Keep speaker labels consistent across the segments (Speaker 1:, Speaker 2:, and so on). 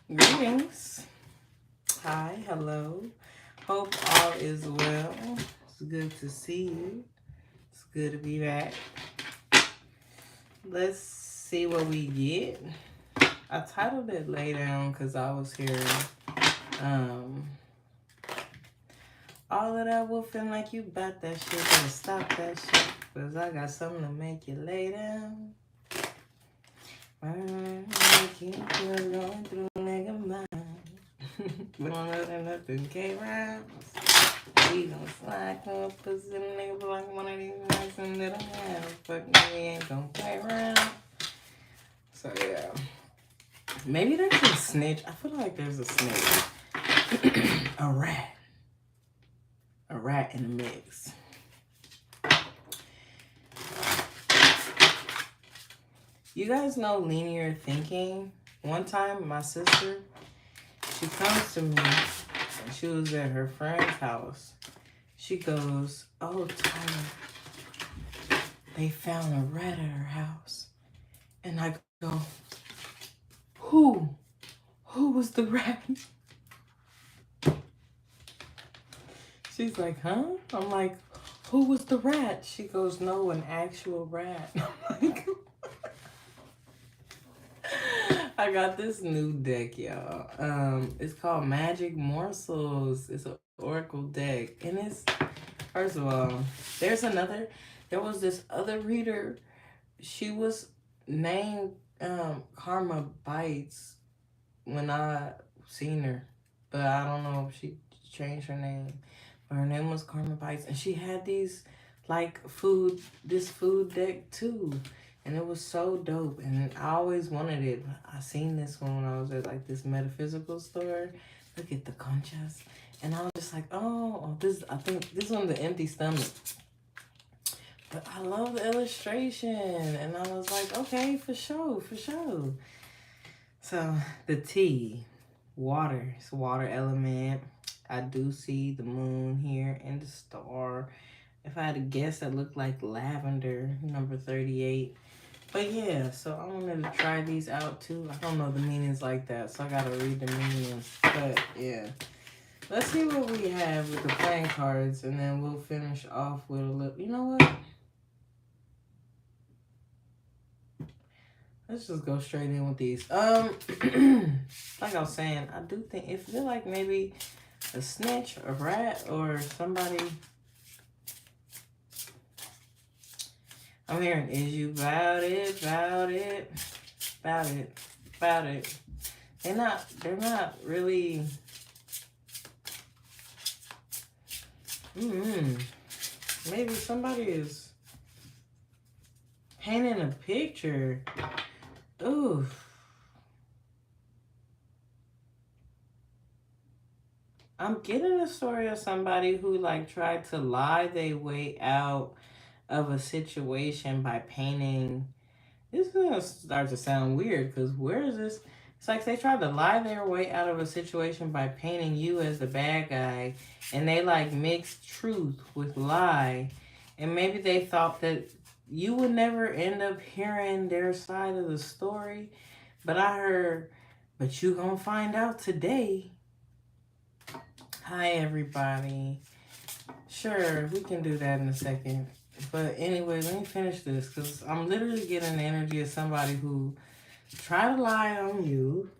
Speaker 1: Greetings. Hi, hello. Hope all is well. It's good to see you. It's good to be back. Let's see what we get. I titled it Lay Down because I was hearing um, all of that woofing like you about that shit. Gotta stop that shit because I got something to make you lay down. Keep you going through nigga mind. We don't know that nothing came around. We gon' slide up, pussy nigga like one of these nights and little man. Fuck me, we ain't gon' play around. So yeah. Maybe there's a snitch. I feel like there's a snitch. A rat. A rat in the mix. You guys know linear thinking? One time my sister, she comes to me and she was at her friend's house. She goes, "Oh, Tyler, they found a rat at her house." And I go, Who? Who was the rat? She's like, huh? I'm like, who was the rat? She goes, no, an actual rat. I'm like, I got this new deck, y'all. It's called Magic Morsels. It's an Oracle deck. And it's, first of all, there was this other reader. She was named Karma Bites when I seen her. But I don't know if she changed her name. But her name was Karma Bites. And she had this food deck too. And it was so dope. And I always wanted it. I seen this one when I was at like this metaphysical store. Look at the conchas. And I was just like, I think this one's the empty stomach. But I love the illustration. And I was like, okay, for sure. So the T, water. It's a water element. I do see the moon here and the star. If I had to guess, that looked like lavender, number 38. But yeah, so I wanted to try these out too. I don't know the meanings like that, so I gotta read the meanings. But yeah, let's see what we have with the playing cards, and then we'll finish off with a little. You know what? Let's just go straight in with these. Like I was saying, I do think it feel like maybe a snitch, a rat, or somebody. I'm hearing, is you about it? They're not really. Maybe somebody is painting a picture. Ooh. I'm getting a story of somebody who like tried to lie their way out of a situation by painting. This is gonna start to sound weird because where is this? It's like they tried to lie their way out of a situation by painting you as the bad guy, and they like mixed truth with lie, and maybe they thought that you would never end up hearing their side of the story. But I heard, but you gonna find out today. Hi, everybody. Sure, we can do that in a second. But anyway, let me finish this because I'm literally getting the energy of somebody who tried to lie on you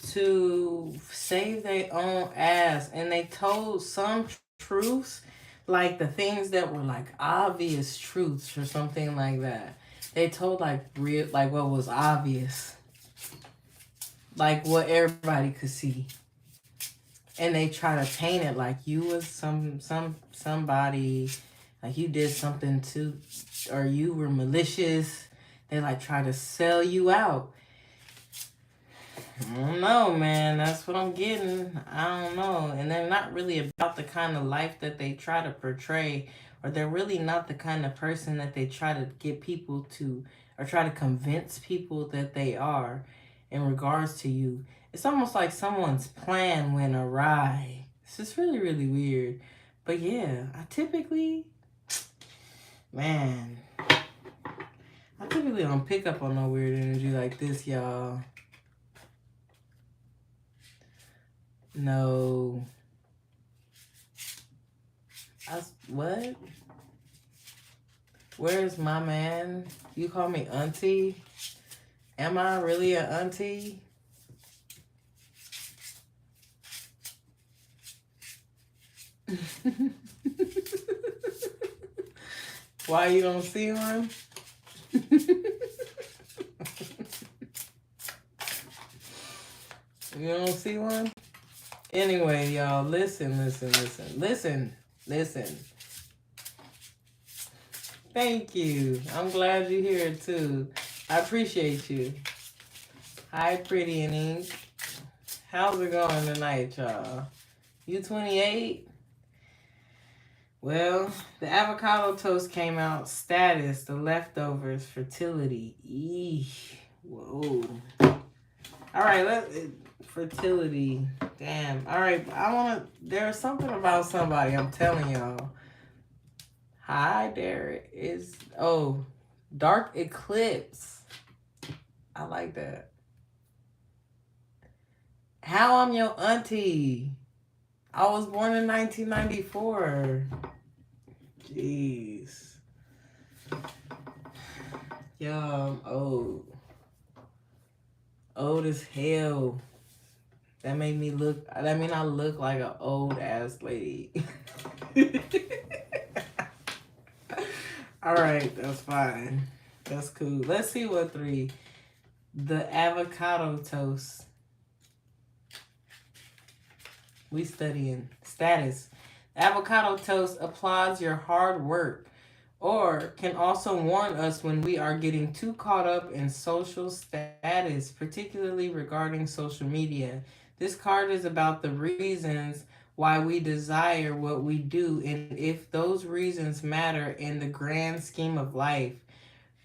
Speaker 1: to save their own ass. And they told some truths, like the things that were like obvious truths or something like that. They told like real, like what was obvious, like what everybody could see. And they try to paint it like you was somebody, like you did something to, or you were malicious. They like try to sell you out. I don't know, man. That's what I'm getting. I don't know. And they're not really about the kind of life that they try to portray, or they're really not the kind of person that they try to get people to, or try to convince people that they are in regards to you. It's almost like someone's plan went awry. It's just really, really weird. But yeah, man, I typically don't pick up on no weird energy like this, y'all. No. What? Where's my man? You call me auntie? Am I really an auntie? Why you don't see one? You don't see one? Anyway, y'all, listen. Thank you. I'm glad you're here too. I appreciate you. Hi, Pretty and Ink. How's it going tonight, y'all? You 28? Well, the avocado toast came out. Status, the leftovers, fertility. Eesh. Whoa. All right, fertility. Damn. All right, there's something about somebody, I'm telling y'all. Hi, Derek. Dark Eclipse. I like that. How I'm your auntie? I was born in 1994. Jeez. Yo, I'm old. Old as hell. That made me look. That mean I look like an old ass lady. All right, that's fine. That's cool. Let's see what 3. The avocado toast. We studying status. Avocado toast applauds your hard work, or can also warn us when we are getting too caught up in social status, particularly regarding social media. This card is about the reasons why we desire what we do and if those reasons matter in the grand scheme of life.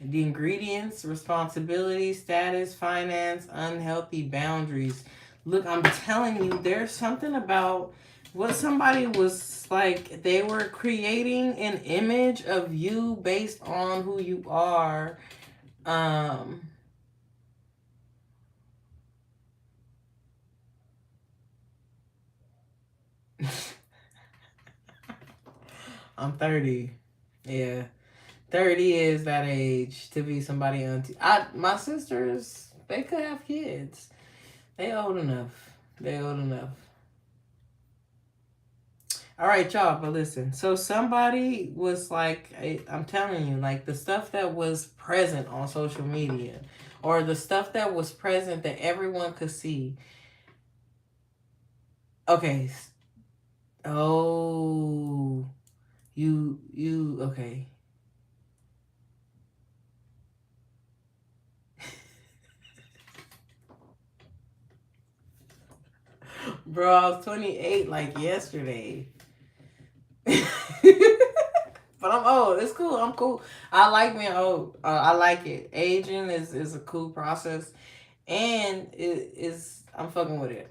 Speaker 1: The ingredients: responsibility, status, finance, unhealthy boundaries. Look, I'm telling you, there's something about what somebody was like, they were creating an image of you based on who you are. I'm 30. Yeah. 30 is that age to be somebody auntie. My sisters, they could have kids. They old enough. All right, y'all, but listen. So somebody was like, I'm telling you, like the stuff that was present on social media, or the stuff that was present that everyone could see. Okay. Oh, okay. Bro, I was 28 like yesterday. But I'm old. It's cool. I'm cool. I like being old. I like it. Aging is a cool process, and it is. I'm fucking with it.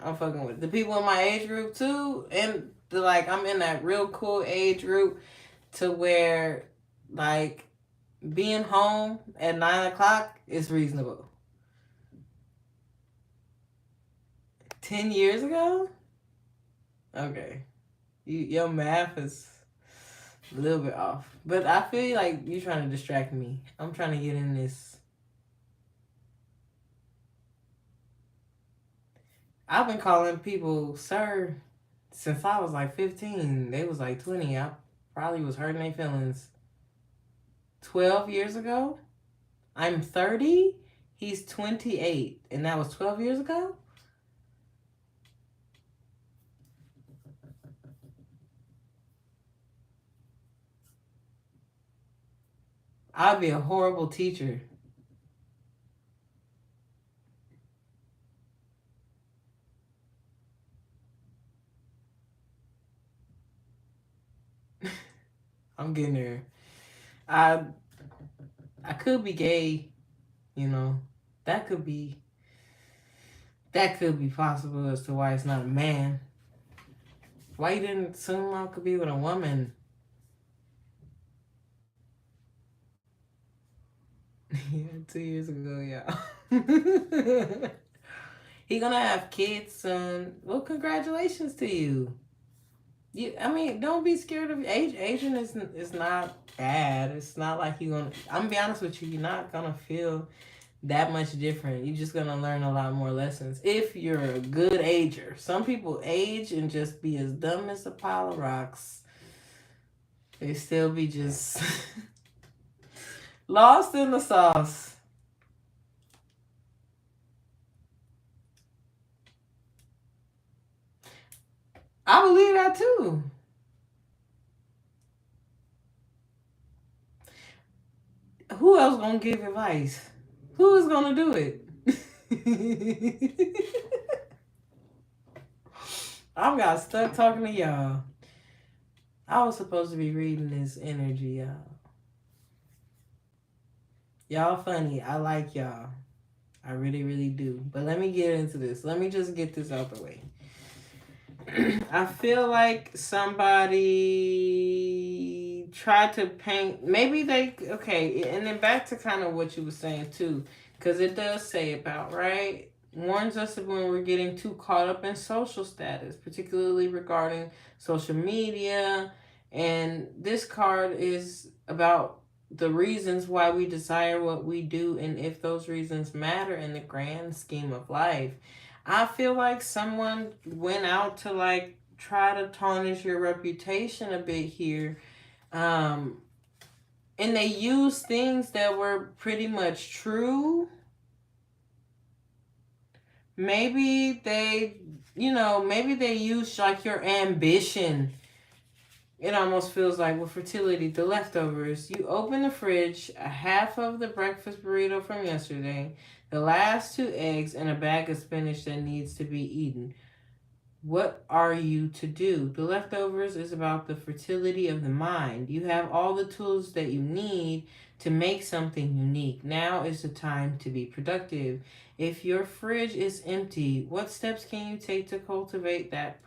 Speaker 1: The people in my age group too, and I'm in that real cool age group to where like being home at 9 o'clock is reasonable. 10 years ago. Okay, your math is a little bit off, but I feel like you're trying to distract me. I'm trying to get in this. I've been calling people sir since I was like 15. They was like 20. I probably was hurting their feelings. 12 years ago? I'm 30? He's 28. And that was 12 years ago? I'd be a horrible teacher. I'm getting there. I could be gay, you know. That could be possible as to why it's not a man. Why you didn't assume I could be with a woman? Yeah, 2 years ago, yeah. He gonna have kids soon. Well, congratulations to you. I mean, don't be scared of age. Aging is not bad. It's not like you're gonna. I'm gonna be honest with you. You're not gonna feel that much different. You're just gonna learn a lot more lessons if you're a good ager. Some people age and just be as dumb as a pile of rocks. They still be just lost in the sauce. I believe that too. Who else gonna give advice? Who is gonna do it? I got stuck talking to y'all. I was supposed to be reading this energy, y'all. Y'all funny. I like y'all. I really, really do. But let me get into this. Let me just get this out the way. I feel like somebody tried to paint, maybe they, okay, and then back to kind of what you were saying too, because it does say about, right? Warns us of when we're getting too caught up in social status, particularly regarding social media. And this card is about the reasons why we desire what we do and if those reasons matter in the grand scheme of life. I feel like someone went out to like try to tarnish your reputation a bit here. And they used things that were pretty much true. Maybe they, maybe they used like your ambition. It almost feels like with fertility, the leftovers. You open the fridge, a half of the breakfast burrito from yesterday, the last 2 eggs, and a bag of spinach that needs to be eaten. What are you to do? The leftovers is about the fertility of the mind. You have all the tools that you need to make something unique. Now is the time to be productive. If your fridge is empty, what steps can you take to cultivate that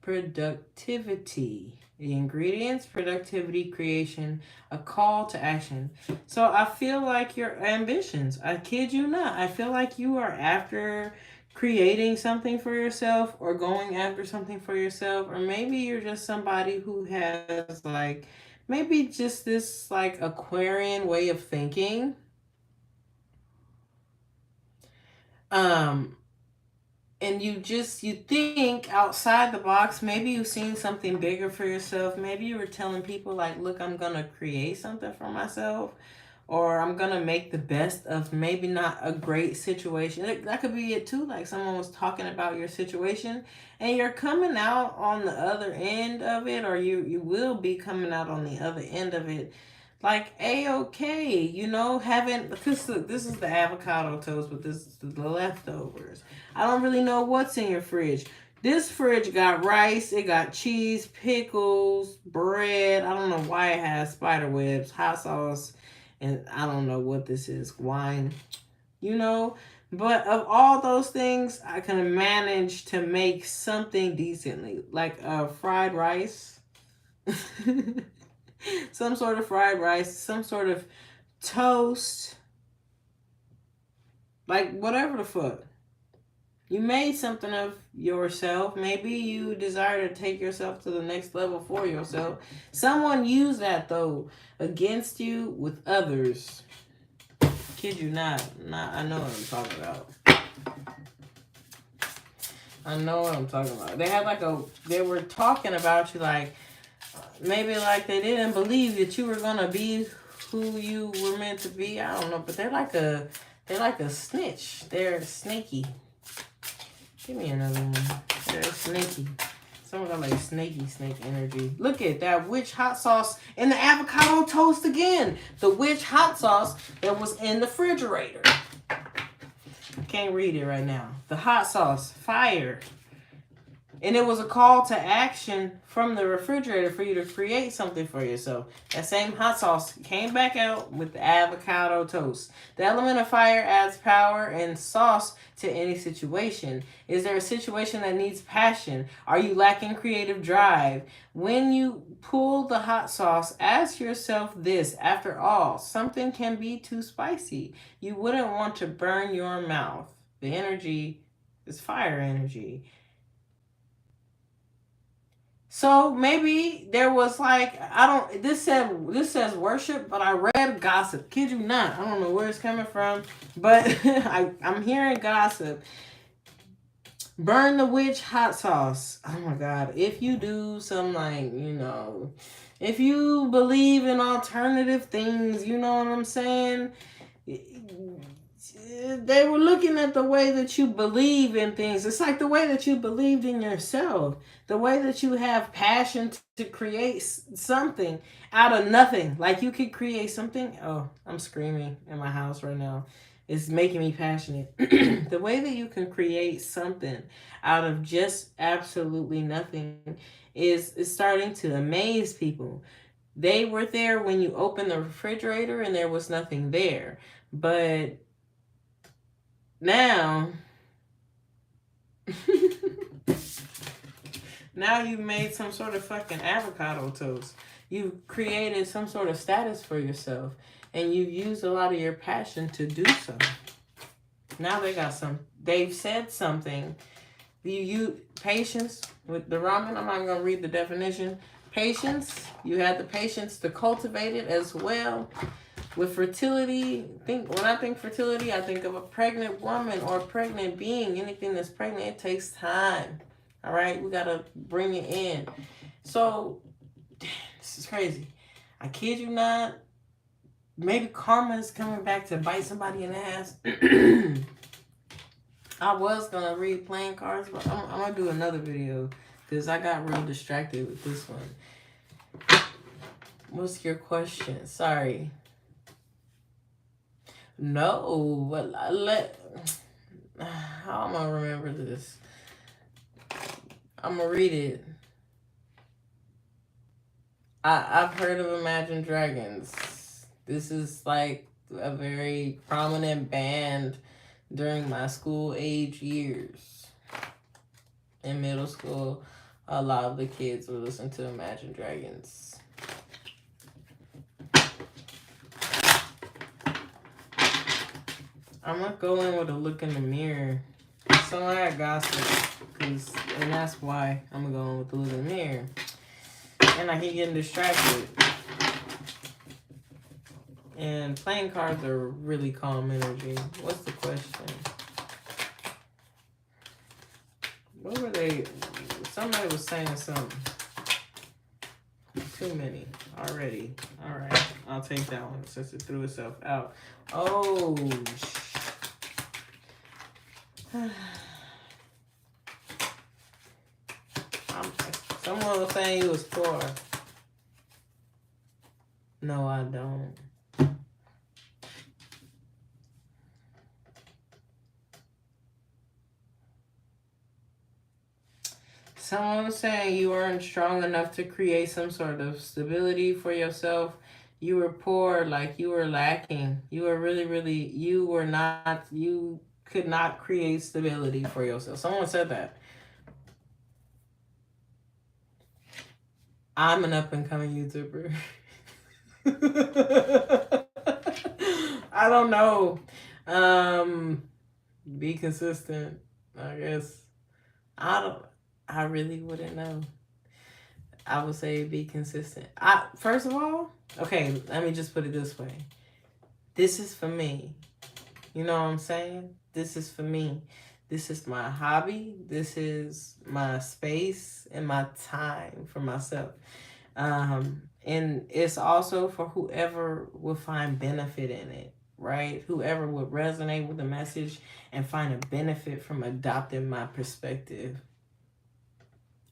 Speaker 1: productivity? The ingredients, productivity, creation, a call to action. So I feel like your ambitions, I kid you not, I feel like you are after creating something for yourself or going after something for yourself, or maybe you're just somebody who has like maybe just this like Aquarian way of thinking. And you think outside the box. Maybe you've seen something bigger for yourself. Maybe you were telling people like, look, I'm gonna create something for myself, or I'm gonna make the best of maybe not a great situation. That could be it too. Like someone was talking about your situation and you're coming out on the other end of it, or you will be coming out on the other end of it like A-okay, because look, this is the avocado toast, but this is the leftovers. I don't really know what's in your fridge. This fridge got rice, it got cheese, pickles, bread. I don't know why it has spider webs, hot sauce, and I don't know what this is, wine, But of all those things, I can manage to make something decently, like fried rice. Some sort of fried rice, some sort of toast, like whatever the fuck. You made something of yourself. Maybe you desire to take yourself to the next level for yourself. Someone used that though against you with others. Kid you not. I know what I'm talking about. I know what I'm talking about. They had they were talking about you like, maybe like they didn't believe that you were gonna be who you were meant to be. I don't know, but they're like a snitch. They're snaky. Give me another one. They're snaky. Someone got like snaky snake energy. Look at that witch hot sauce in the avocado toast again. The witch hot sauce that was in the refrigerator. I can't read it right now. The hot sauce, fire. And it was a call to action from the refrigerator for you to create something for yourself. That same hot sauce came back out with the avocado toast. The element of fire adds power and sauce to any situation. Is there a situation that needs passion? Are you lacking creative drive? When you pull the hot sauce, ask yourself this. After all, something can be too spicy. You wouldn't want to burn your mouth. The energy is fire energy. So maybe there was like, I don't, this says worship, but I read gossip. Kid you not. I don't know where it's coming from, but I'm hearing gossip. Burn the witch hot sauce. Oh my God. If you do some, like, if you believe in alternative things, you know what I'm saying? They were looking at the way that you believe in things. It's like the way that you believed in yourself, the way that you have passion to create something out of nothing. Like you could create something. Oh, I'm screaming in my house right now. It's making me passionate. The way that you can create something out of just absolutely nothing is starting to amaze people. They were there when you opened the refrigerator and there was nothing there. But now, now you've made some sort of fucking avocado toast. You've created some sort of status for yourself. And you've used a lot of your passion to do so. Now they've said something. You patience with the ramen. I'm not going to read the definition. Patience. You had the patience to cultivate it as well. With fertility, when I think fertility, I think of a pregnant woman or a pregnant being. Anything that's pregnant, it takes time. All right? We got to bring it in. So, this is crazy. I kid you not. Maybe karma is coming back to bite somebody in the ass. I was going to read playing cards, but I'm going to do another video because I got real distracted with this one. What's your question? Sorry. No, but how am I gonna remember this? I'm gonna read it. I've heard of Imagine Dragons. This is like a very prominent band during my school age years. In middle school, a lot of the kids would listen to Imagine Dragons. I'm gonna go in with a look in the mirror. So I got gossip, and that's why I'm gonna go in with the look in the mirror. And I keep getting distracted. And playing cards are really calm energy. What's the question? What were they? Somebody was saying something. Too many already. All right, I'll take that one since it threw itself out. Oh, someone was saying you was poor. No, I don't. Someone was saying you weren't strong enough to create some sort of stability for yourself. You were poor, like you were lacking. You were you could not create stability for yourself. Someone said that. I'm an up and coming YouTuber. I don't know. Be consistent, I guess. I really wouldn't know. I would say be consistent. First of all, okay, let me just put it this way. This is for me. You know what I'm saying? This is for me. This is my hobby. This is my space and my time for myself. And it's also for whoever will find benefit in it, right? Whoever would resonate with the message and find a benefit from adopting my perspective.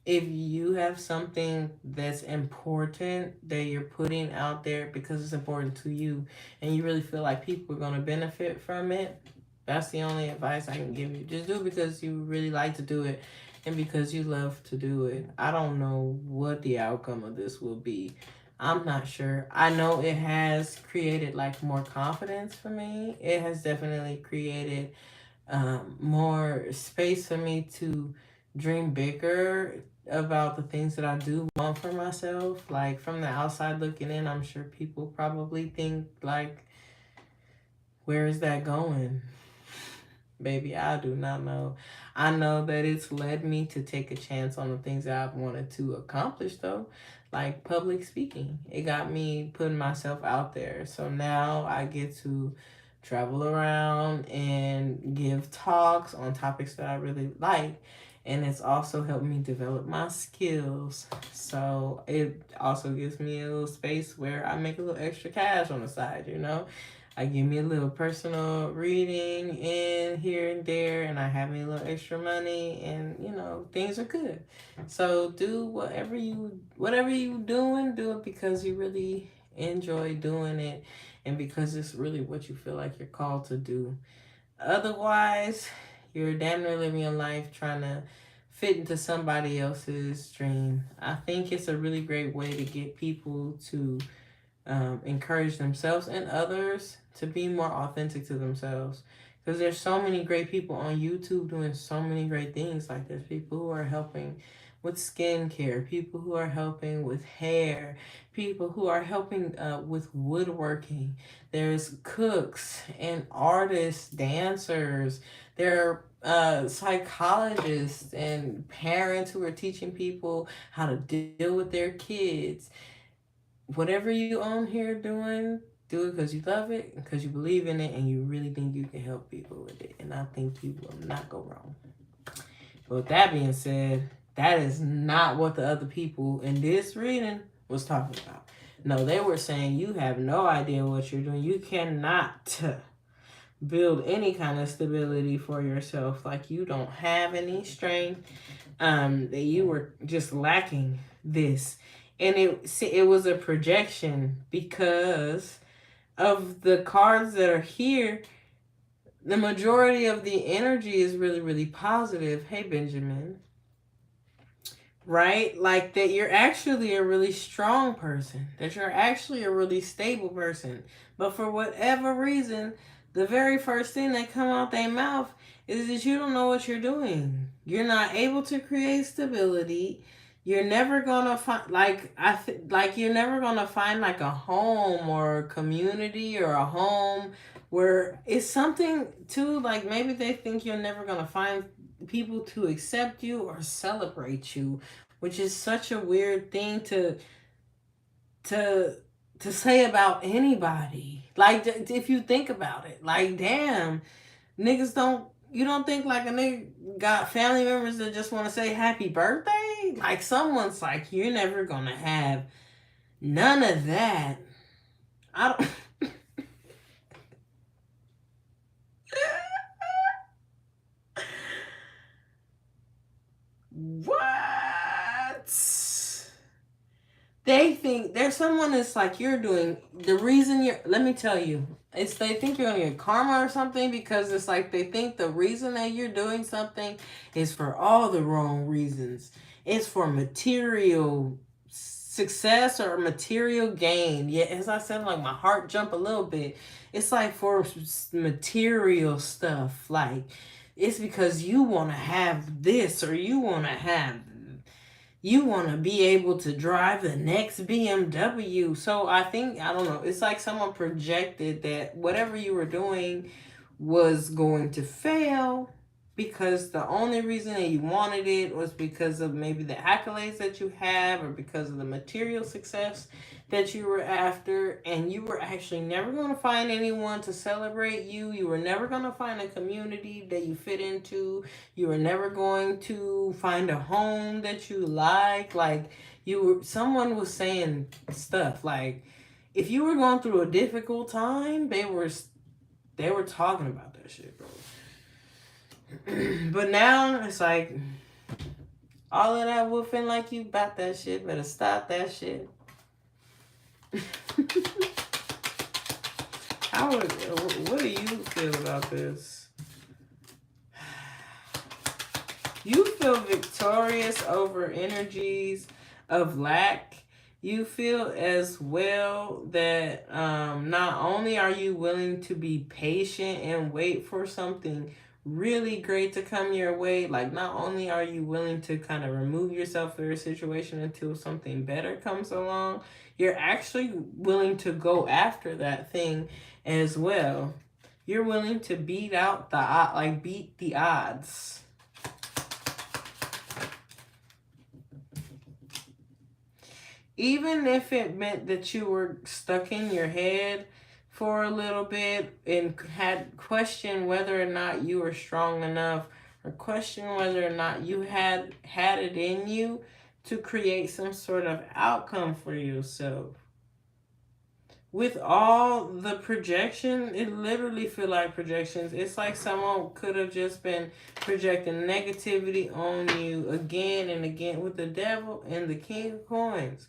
Speaker 1: If you have something that's important that you're putting out there because it's important to you and you really feel like people are going to benefit from it, that's the only advice I can give you. Just do it because you really like to do it and because you love to do it. I don't know what the outcome of this will be. I'm not sure. I know it has created like more confidence for me. It has definitely created more space for me to dream bigger about the things that I do want for myself. Like from the outside looking in, I'm sure people probably think like, where is that going? Baby, I do not know. I know that it's led me to take a chance on the things that I've wanted to accomplish, though, like public speaking. It got me putting myself out there. So now I get to travel around and give talks on topics that I really like. And it's also helped me develop my skills. So it also gives me a little space where I make a little extra cash on the side, you know? I give me a little personal reading in here and there, and I have me a little extra money, and you know things are good. So do whatever you doing, do it because you really enjoy doing it, and because it's really what you feel like you're called to do. Otherwise, you're damn near living your life trying to fit into somebody else's dream. I think it's a really great way to get people to encourage themselves and others to be more authentic to themselves. Because there's so many great people on YouTube doing so many great things. Like there's people who are helping with skincare, people who are helping with hair, people who are helping with woodworking. There's cooks and artists, dancers. There are psychologists and parents who are teaching people how to deal with their kids. Whatever you on here doing, do it because you love it, because you believe in it, and you really think you can help people with it. And I think you will not go wrong. But with that being said, that is not what the other people in this reading was talking about. No, they were saying you have no idea what you're doing. You cannot build any kind of stability for yourself. Like you don't have any strength. That you were just lacking this. And it was a projection because of the cards that are here. The majority of the energy is really, really positive. Hey, Benjamin. Right? Like that you're actually a really strong person, that you're actually a really stable person. But for whatever reason, the very first thing that come out their mouth is that you don't know what you're doing. You're not able to create stability. You're never gonna find you're never gonna find like a home or a community or a home where it's something too, like maybe they think you're never gonna find people to accept you or celebrate you, which is such a weird thing to say about anybody. Like if you think about it, like damn, niggas don't. You don't think like a nigga got family members that just want to say happy birthday? Like someone's like, you're never gonna have none of that. I don't. What? They think there's someone that's like you're doing the reason you're. Let me tell you, it's they think you're gonna get karma or something because it's like they think the reason that you're doing something is for all the wrong reasons. It's for material success or material gain. Yeah, as I said, like my heart jump a little bit. It's like for material stuff. Like it's because you want to have this or you want to be able to drive the next BMW. So I think, I don't know, it's like someone projected that whatever you were doing was going to fail because the only reason that you wanted it was because of maybe the accolades that you have or because of the material success that you were after, and you were actually never going to find anyone to celebrate you. You were never going to find a community that you fit into. You were never going to find a home that you like someone was saying stuff like if you were going through a difficult time, they were talking about that shit, bro. But now it's like all of that woofing like you about that shit, better stop that shit. What do you feel about this? You feel victorious over energies of lack. You feel as well that not only are you willing to be patient and wait for something really great to come your way, like not only are you willing to kind of remove yourself from your situation until something better comes along, you're actually willing to go after that thing as well. You're willing to beat the odds. Even if it meant that you were stuck in your head for a little bit and had questioned whether or not you were strong enough, or questioned whether or not you had it in you to create some sort of outcome for yourself. With all the projection, it literally feel like projections. It's like someone could have just been projecting negativity on you again and again with the devil and the king of coins.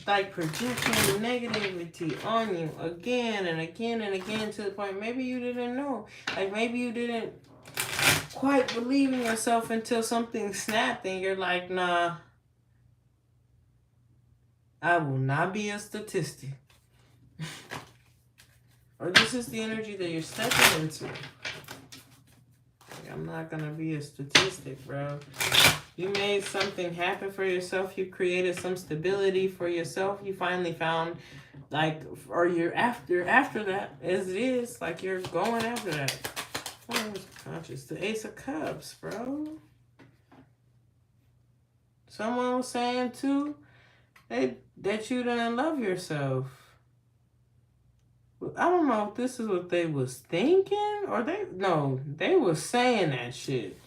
Speaker 1: Like projecting negativity on you again and again and again to the point maybe you didn't know. Like maybe you didn't quite believe in yourself until something snapped and you're like, nah, I will not be a statistic. Or this is the energy that you're stepping into. Like, I'm not going to be a statistic, bro. You made something happen for yourself. You created some stability for yourself. You finally found, like, or you're after that, as it is, like you're going after that. Oh, conscious. The Ace of Cups, bro. Someone was saying, too, that you didn't love yourself. I don't know if this is what they was thinking, or they was saying that shit.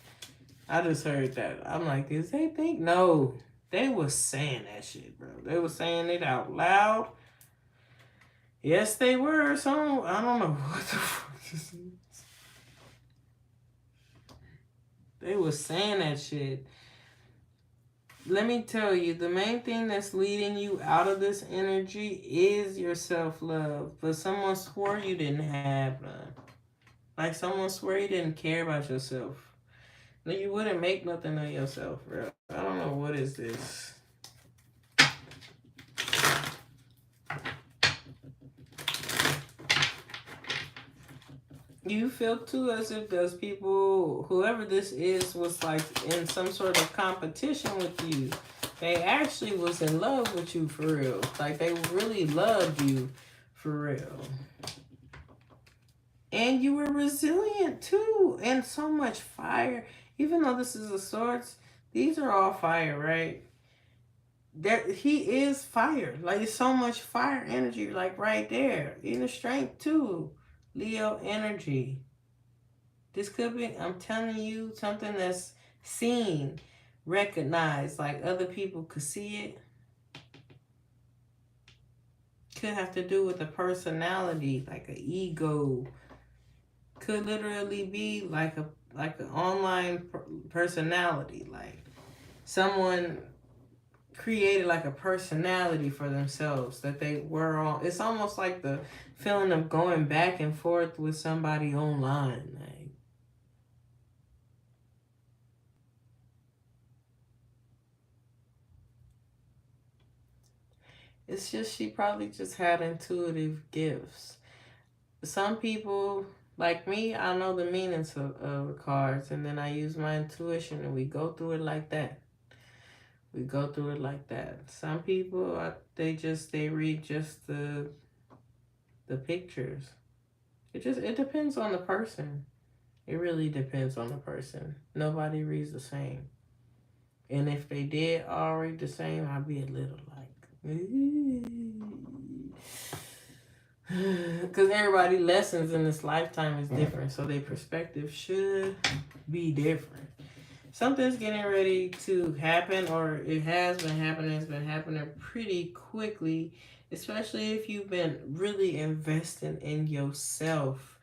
Speaker 1: I just heard that. I'm like, did they think? No, they was saying that shit, bro. They was saying it out loud. Yes, they were. Some, I don't know what the fuck this is. They was saying that shit. Let me tell you, the main thing that's leading you out of this energy is your self-love. But someone swore you didn't have none. Like someone swore you didn't care about yourself. No, you wouldn't make nothing of yourself, bro. I don't know what is this. You feel too as if those people, whoever this is, was like in some sort of competition with you. They actually was in love with you for real. Like they really loved you for real. And you were resilient too. And so much fire. Even though this is a swords, these are all fire, right? He is fire. Like it's so much fire energy, like right there. Inner strength too. Leo energy. This could be, I'm telling you, something that's seen, recognized, like other people could see it. Could have to do with a personality, like an ego. Could literally be like an online personality, like someone created like a personality for themselves that they were on. It's almost like the feeling of going back and forth with somebody online. Like, it's just she probably just had intuitive gifts. Some people, like me, I know the meanings of cards, and then I use my intuition, and we go through it like that. We go through it like that. Some people, they read just the pictures. It depends on the person. It really depends on the person. Nobody reads the same. And if they did all read the same, I'd be a little like, because everybody's lessons in this lifetime is different, so their perspective should be different. Something's getting ready to happen, or it has been happening. It's been happening pretty quickly, especially if you've been really investing in yourself,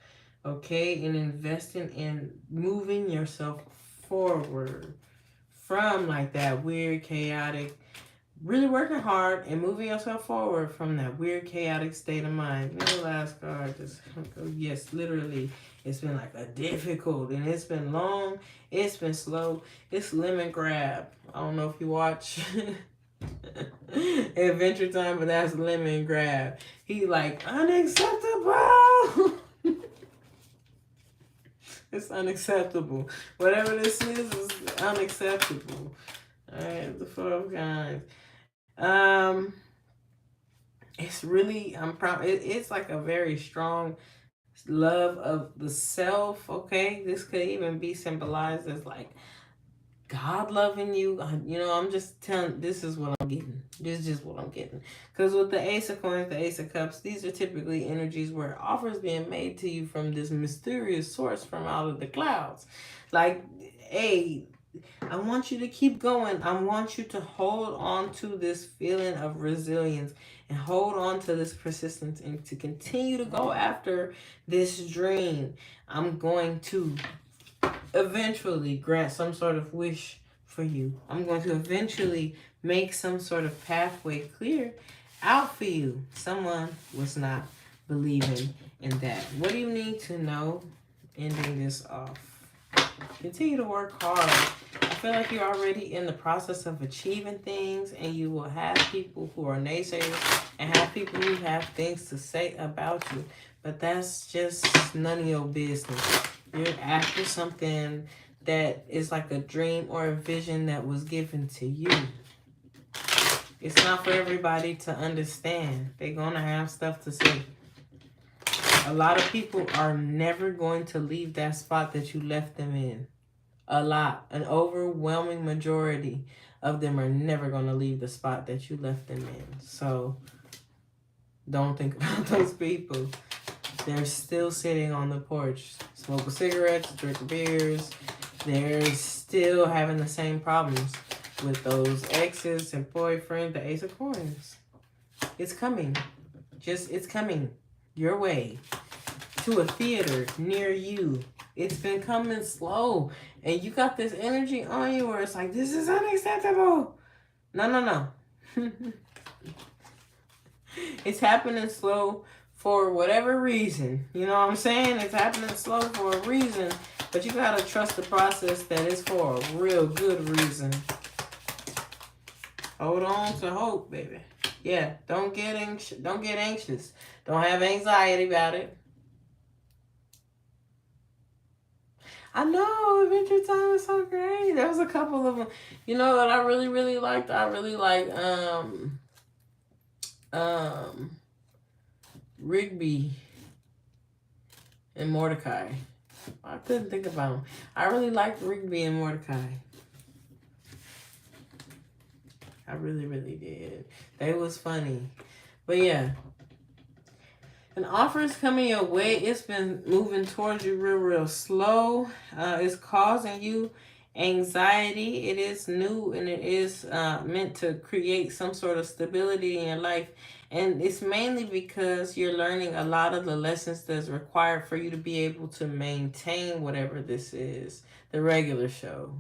Speaker 1: okay, and investing in moving yourself forward from like that weird, chaotic really working hard and moving yourself forward from that weird, chaotic state of mind. The last card, just, yes, literally, it's been like a difficult, and it's been long, it's been slow. It's Lemon Grab. I don't know if you watch Adventure Time, but that's Lemon Grab. He like, unacceptable. It's unacceptable. Whatever this is unacceptable. Alright, the Four of Wands. It's really, I'm proud. It's like a very strong love of the self. Okay, this could even be symbolized as like God loving you. You know, I'm just telling. This is what I'm getting. This is just what I'm getting. Because with the Ace of Coins, the Ace of Cups, these are typically energies where offers being made to you from this mysterious source from out of the clouds. Like, hey, I want you to keep going. I want you to hold on to this feeling of resilience and hold on to this persistence and to continue to go after this dream. I'm going to eventually grant some sort of wish for you. I'm going to eventually make some sort of pathway clear out for you. Someone was not believing in that. What do you need to know ending this off? Continue to work hard. I feel like you're already in the process of achieving things, and you will have people who are naysayers and have people who have things to say about you. But that's just none of your business. You're after something that is like a dream or a vision that was given to you. It's not for everybody to understand. They're going to have stuff to say. A lot of people are never going to leave that spot that you left them in. A lot. An overwhelming majority of them are never going to leave the spot that you left them in. So don't think about those people. They're still sitting on the porch, smoking cigarettes, drinking beers. They're still having the same problems with those exes and boyfriends, the Ace of Coins. It's coming. It's coming your way to a theater near you. It's been coming slow, and you got this energy on you where it's like, this is unacceptable. No. It's happening slow for whatever reason. You know what I'm saying? It's happening slow for a reason, but you gotta trust the process that it's for a real good reason. Hold on to hope, baby. Yeah, don't get anxious. Don't have anxiety about it. I know, Adventure Time is so great. There was a couple of them. You know what I really, really liked? I really like Rigby and Mordecai. I couldn't think about them. I really liked Rigby and Mordecai. I really, really did. They was funny. But yeah. An offer is coming your way. It's been moving towards you real slow. It's causing you anxiety. It is new, and it is meant to create some sort of stability in your life. And it's mainly because you're learning a lot of the lessons that's required for you to be able to maintain whatever this is. The regular show.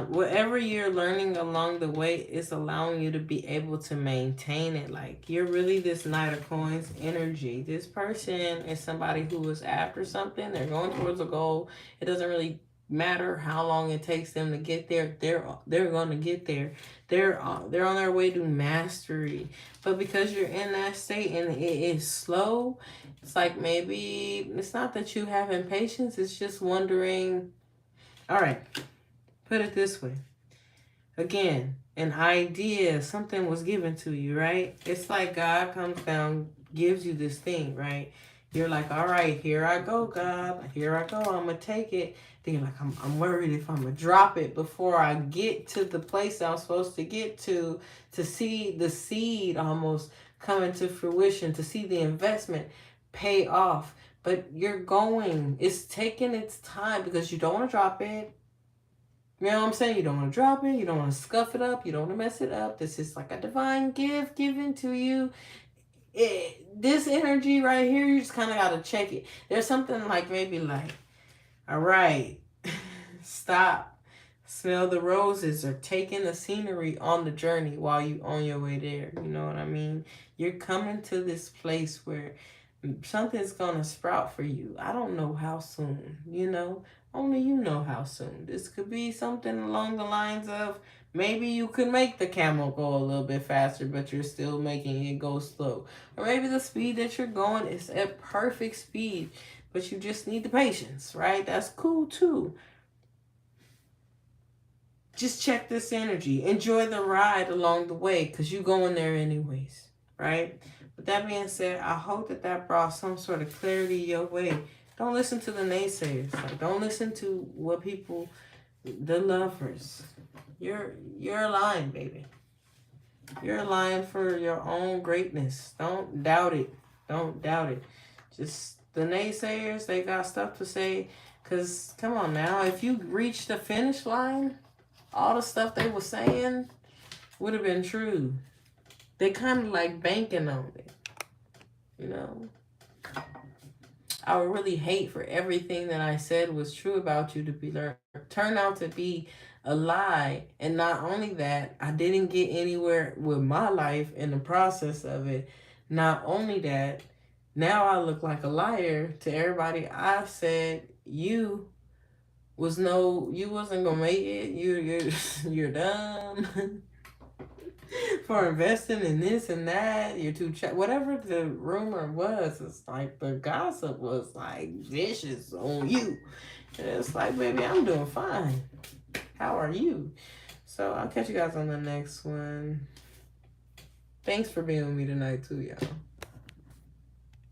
Speaker 1: Whatever you're learning along the way is allowing you to be able to maintain it. Like, you're really this Knight of Coins energy. This person is somebody who is after something. They're going towards a goal. It doesn't really matter how long it takes them to get there. They're going to get there. They're on their way to mastery. But because you're in that state and it is slow, it's like maybe it's not that you have impatience. It's just wondering, all right, put it this way. Again, an idea, something was given to you, right? It's like God comes down, gives you this thing, right? You're like, all right, here I go, God. Here I go. I'm going to take it. Then you're like, I'm worried if I'm going to drop it before I get to the place I'm supposed to get to see the seed almost coming to fruition, to see the investment pay off. But you're going. It's taking its time because you don't want to drop it. You know what I'm saying? You don't want to drop it. You don't want to scuff it up. You don't want to mess it up. This is like a divine gift given to you. this energy right here, you just kind of got to check it. There's something like maybe like, all right, stop, smell the roses, or take in the scenery on the journey while you on your way there. You know what I mean? You're coming to this place where something's gonna sprout for you. I don't know how soon, you know. Only you know how soon. This could be something along the lines of maybe you could make the camel go a little bit faster, but you're still making it go slow. Or maybe the speed that you're going is at perfect speed, but you just need the patience, right? That's cool too. Just check this energy. Enjoy the ride along the way because you're going there anyways, right? With that being said, I hope that that brought some sort of clarity your way. Don't listen to the naysayers. Like, don't listen to what people, the lovers. You're aligned, baby. You're aligned for your own greatness. Don't doubt it. Don't doubt it. Just the naysayers, they got stuff to say. Because, come on now, if you reach the finish line, all the stuff they were saying would have been true. They kind of like banking on it, you know? I would really hate for everything that I said was true about you to be turn out to be a lie. And not only that, I didn't get anywhere with my life in the process of it. Not only that, now I look like a liar to everybody. I said you wasn't gonna make it. You're dumb for investing in this and that. You're too whatever the rumor was. It's like the gossip was like vicious on you. And it's like, baby, I'm doing fine. How are you? So I'll catch you guys on the next one. Thanks for being with me tonight too, y'all.